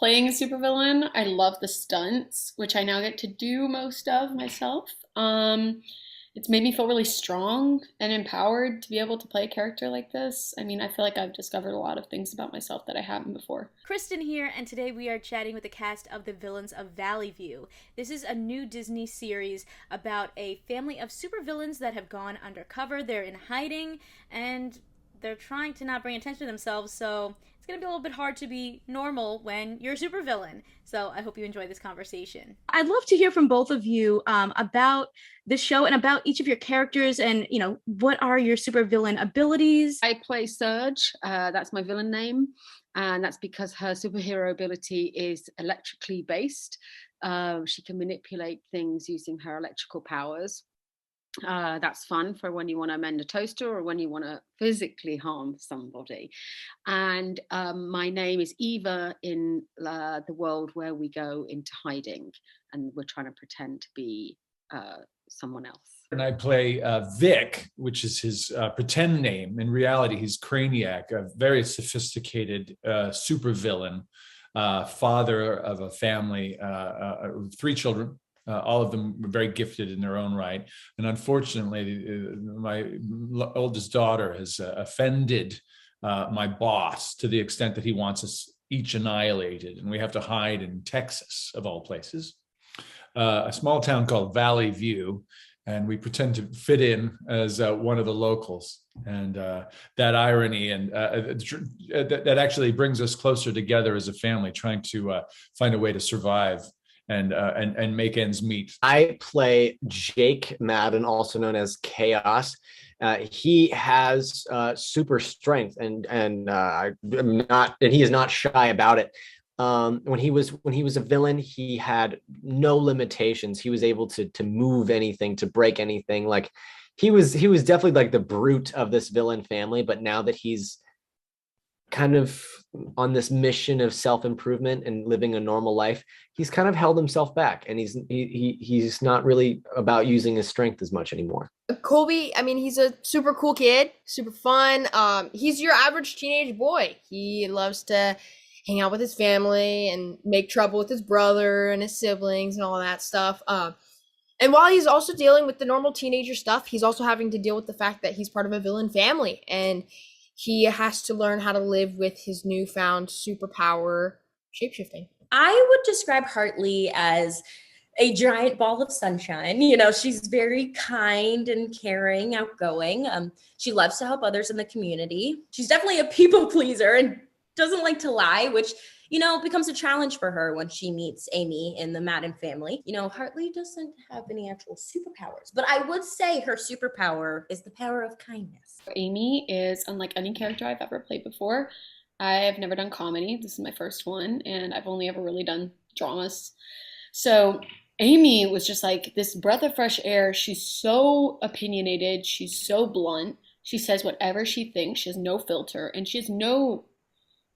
playing a supervillain. I love the stunts, which I now get to do most of myself. It's made me feel really strong and empowered to be able to play a character like this. I mean, I feel like I've discovered a lot of things about myself that I hadn't before. Kristen here, and today we are chatting with the cast of The Villains of Valley View. This is a new Disney series about a family of supervillains that have gone undercover. They're in hiding, and they're trying to not bring attention to themselves, so it's going to be a little bit hard to be normal when you're a supervillain. So I hope you enjoy this conversation. I'd love to hear from both of you about this show and about each of your characters and, what are your supervillain abilities? I play Surge. That's my villain name. And that's because her superhero ability is electrically based. She can manipulate things using her electrical powers. That's fun for when you want to mend a toaster or when you want to physically harm somebody. And my name is Eva in the world where we go into hiding and we're trying to pretend to be someone else. And I play Vic, which is his pretend name. In reality, he's Craniac, a very sophisticated supervillain, father of a family, 3 children. All of them were very gifted in their own right. And unfortunately, my oldest daughter has offended my boss to the extent that he wants us each annihilated. And we have to hide in Texas, of all places, a small town called Valley View. And we pretend to fit in as one of the locals. And that irony and that actually brings us closer together as a family, trying to find a way to survive and make ends meet. I play Jake Madden, also known as Chaos. He has super strength, and he is not shy about it. When he was a villain, he had no limitations. He was able to move anything, to break anything. Like he was definitely like the brute of this villain family. But now that he's kind of on this mission of self-improvement and living a normal life, he's kind of held himself back, and he's not really about using his strength as much anymore. Colby, I mean, he's a super cool kid, super fun. He's your average teenage boy. He loves to hang out with his family and make trouble with his brother and his siblings and all that stuff. And while he's also dealing with the normal teenager stuff, he's also having to deal with the fact that he's part of a villain family, and he has to learn how to live with his newfound superpower, shapeshifting. I would describe Hartley as a giant ball of sunshine. She's very kind and caring, outgoing. She loves to help others in the community. She's definitely a people pleaser and doesn't like to lie, which, becomes a challenge for her when she meets Amy in the Madden family. Hartley doesn't have any actual superpowers, but I would say her superpower is the power of kindness. Amy is unlike any character I've ever played before. I've never done comedy. This is my first one, and I've only ever really done dramas. So Amy was just like this breath of fresh air. She's so opinionated. She's so blunt. She says whatever she thinks. She has no filter, and she has no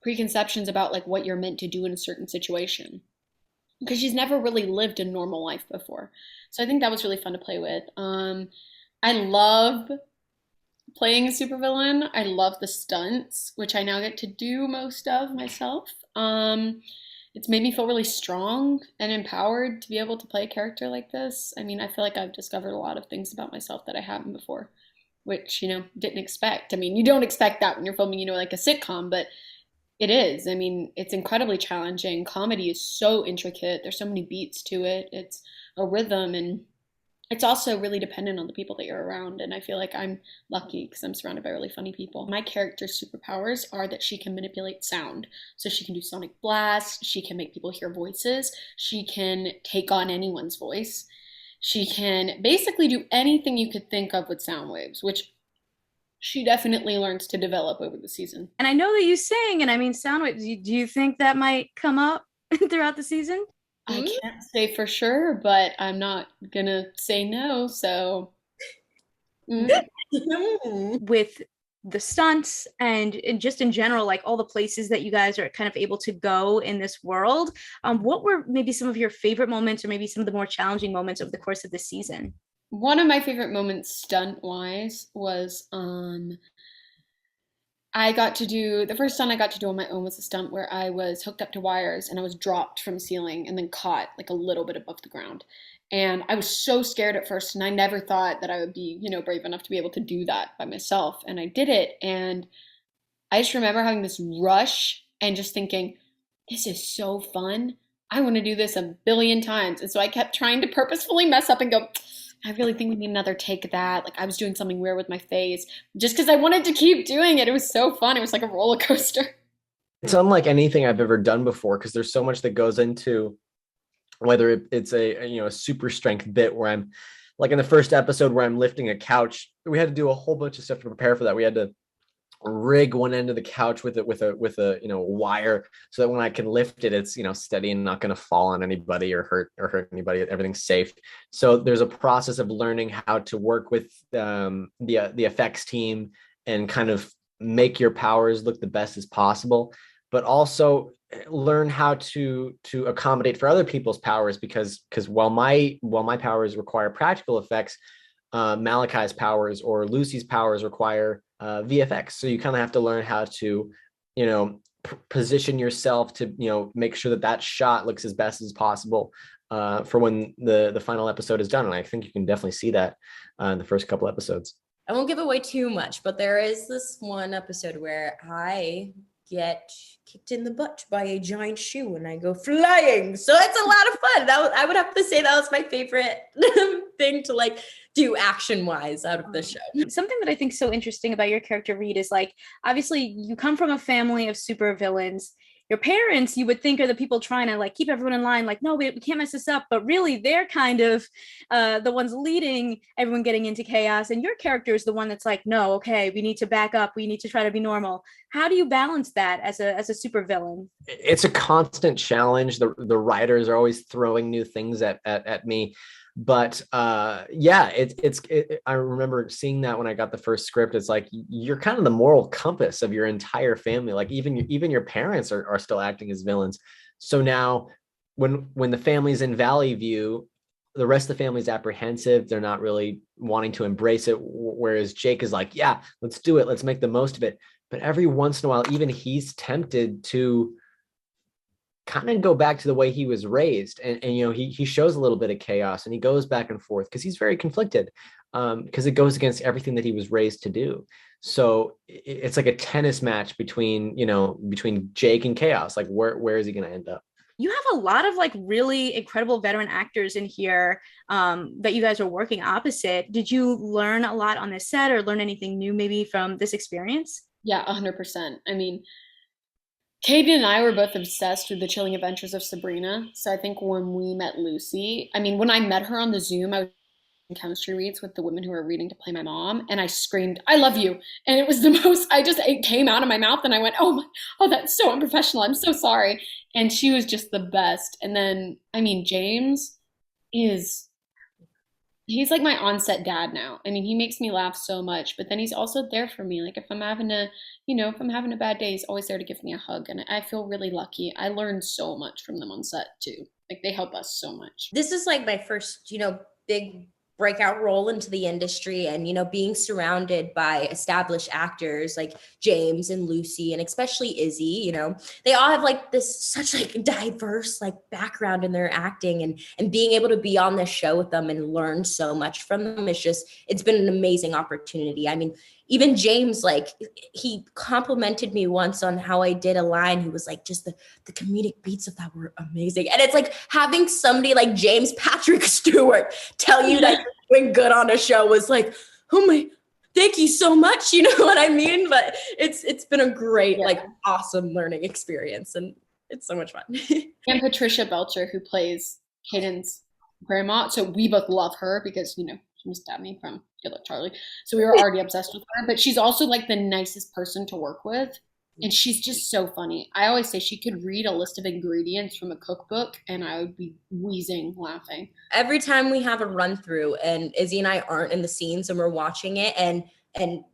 preconceptions about like what you're meant to do in a certain situation, because she's never really lived a normal life before. So I think that was really fun to play with. I love playing a supervillain. I love the stunts, which I now get to do most of myself. It's made me feel really strong and empowered to be able to play a character like this. I mean, I feel like I've discovered a lot of things about myself that I hadn't before, which, didn't expect. I mean, you don't expect that when you're filming, like a sitcom, but it is. I mean, it's incredibly challenging. Comedy is so intricate. There's so many beats to it. It's a rhythm, and it's also really dependent on the people that you're around. And I feel like I'm lucky because I'm surrounded by really funny people. My character's superpowers are that she can manipulate sound. So she can do sonic blasts. She can make people hear voices. She can take on anyone's voice. She can basically do anything you could think of with sound waves, which she definitely learns to develop over the season. And I know that you sing, and I mean, sound waves. Do you think that might come up throughout the season? I can't say for sure, but I'm not gonna say no. So, with the stunts and just in general, like all the places that you guys are kind of able to go in this world, what were maybe some of your favorite moments, or maybe some of the more challenging moments over the course of the season? One of my favorite moments stunt-wise was I got to do the first stunt I got to do on my own was a stunt where I was hooked up to wires and I was dropped from ceiling and then caught like a little bit above the ground. And I was so scared at first, and I never thought that I would be, brave enough to be able to do that by myself. And I did it, and I just remember having this rush and just thinking, this is so fun. I want to do this a billion times. And so I kept trying to purposefully mess up and go, I really think we need another take of that. Like I was doing something weird with my face just because I wanted to keep doing it. It was so fun. It was like a roller coaster. It's unlike anything I've ever done before because there's so much that goes into whether it's a super strength bit where I'm like in the first episode where I'm lifting a couch. We had to do a whole bunch of stuff to prepare for that. We had to rig one end of the couch with a wire so that when I can lift it, it's steady and not going to fall on anybody or hurt anybody. Everything's safe. So there's a process of learning how to work with the effects team and kind of make your powers look the best as possible, but also learn how to accommodate for other people's powers because while my powers require practical effects, Malachi's powers or Lucy's powers require VFX. So you kind of have to learn how to, position yourself to, make sure that shot looks as best as possible for when the final episode is done. And I think you can definitely see that in the first couple episodes. I won't give away too much, but there is this one episode where I get kicked in the butt by a giant shoe and I go flying. So it's a lot of fun. I would have to say that was my favorite thing to do action wise out of the show. Something that I think is so interesting about your character, Reed, is obviously you come from a family of super villains. Your parents, you would think, are the people trying to keep everyone in line. No, we can't mess this up. But really, they're kind of the ones leading everyone getting into chaos. And your character is the one that's no, okay, we need to back up. We need to try to be normal. How do you balance that as a super villain? It's a constant challenge. The writers are always throwing new things at me. But I remember seeing that when I got the first script. It's you're kind of the moral compass of your entire family. Even your parents are still acting as villains. So now when the family's in Valley View, the rest of the family's apprehensive. They're not really wanting to embrace it. Whereas Jake is yeah, let's do it. Let's make the most of it. But every once in a while, even he's tempted to kind of go back to the way he was raised, and he shows a little bit of chaos, and he goes back and forth because he's very conflicted because it goes against everything that he was raised to do. So it's like a tennis match between Jake and chaos. Where is he going to end up? You have a lot of really incredible veteran actors in here that you guys are working opposite. Did you learn a lot on this set or learn anything new maybe from this experience? Yeah, 100%. I mean, Kayden and I were both obsessed with the Chilling Adventures of Sabrina. So I think when we met Lucy, when I met her on the Zoom, I was in chemistry reads with the women who were reading to play my mom, and I screamed, "I love you!" And it was the most. It came out of my mouth, and I went, "Oh, that's so unprofessional. I'm so sorry." And she was just the best. And then, James he's like my on-set dad now. He makes me laugh so much, but then he's also there for me. If I'm having a bad day, he's always there to give me a hug. And I feel really lucky. I learned so much from them on set too. They help us so much. This is my first, big breakout role into the industry, and being surrounded by established actors like James and Lucy, and especially Izzy. They all have this such diverse background in their acting, and being able to be on this show with them and learn so much from them it's been an amazing opportunity. Even James, he complimented me once on how I did a line. He was just the comedic beats of that were amazing. And it's having somebody like James Patrick Stuart tell you that you're doing good on a show was oh my, thank you so much. You know what I mean? But it's been a great, awesome learning experience. And it's so much fun. And Patricia Belcher, who plays Kayden's grandma. So we both love her because, she stabbed me from Good Luck Charlie. So we were already obsessed with her, but she's also the nicest person to work with. And she's just so funny. I always say she could read a list of ingredients from a cookbook and I would be wheezing laughing. Every time we have a run through and Izzy and I aren't in the scenes and we're watching it and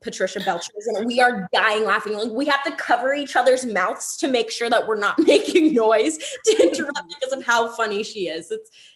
Patricia Belcher is in it, we are dying laughing. We have to cover each other's mouths to make sure that we're not making noise to interrupt because of how funny she is.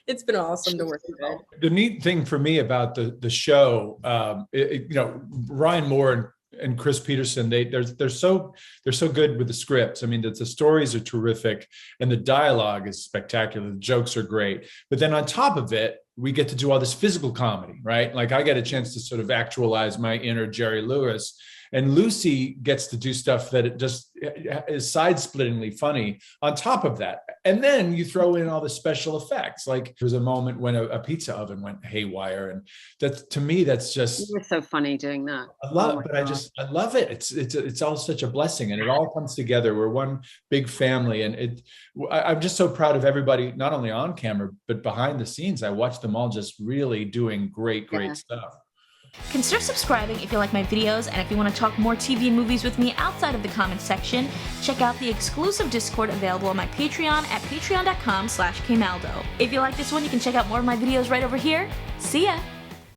It's been awesome to work with her. The neat thing for me about the show, Ryan Moore and Chris Peterson, they're so good with the scripts. I mean, the stories are terrific and the dialogue is spectacular. The jokes are great. But then on top of it, we get to do all this physical comedy, right? Like I get a chance to sort of actualize my inner Jerry Lewis. And Lucy gets to do stuff that it just is side-splittingly funny on top of that. And then you throw in all the special effects. Like there's a moment when a pizza oven went haywire. And that, to me, that's just... You're so funny doing that. I love it. It's all such a blessing, and it all comes together. We're one big family, and I'm just so proud of everybody, not only on camera, but behind the scenes. I watch them all just really doing great stuff. Consider subscribing if you like my videos, and if you want to talk more TV and movies with me outside of the comments section, check out the exclusive Discord available on my Patreon at patreon.com/kmaldo. If you like this one, you can check out more of my videos right over here. See ya!